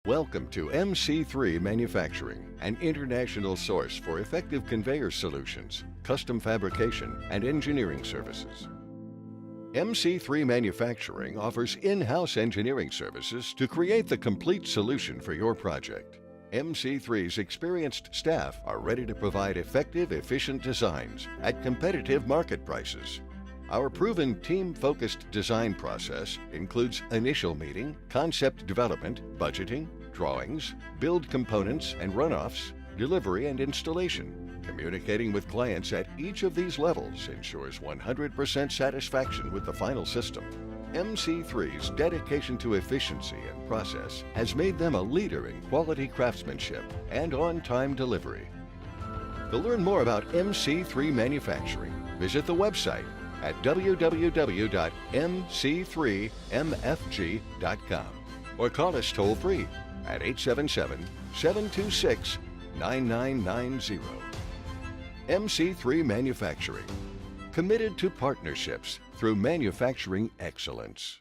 Welcome to MC3 Manufacturing, an international source for effective conveyor solutions, custom fabrication, and engineering services. MC3 Manufacturing offers in-house engineering services to create the complete solution for your project. MC3's experienced staff are ready to provide effective, efficient designs at competitive market prices. Our proven team-focused design process includes initial meeting, concept development, budgeting, drawings, build components and runoffs, delivery and installation. Communicating with clients at each of these levels ensures 100% satisfaction with the final system. MC3's dedication to efficiency and process has made them a leader in quality craftsmanship and on-time delivery. To learn more about MC3 Manufacturing, visit the website at www.mc3mfg.com or call us toll-free at 877-726-9990. MC3 Manufacturing, committed to partnerships through manufacturing excellence.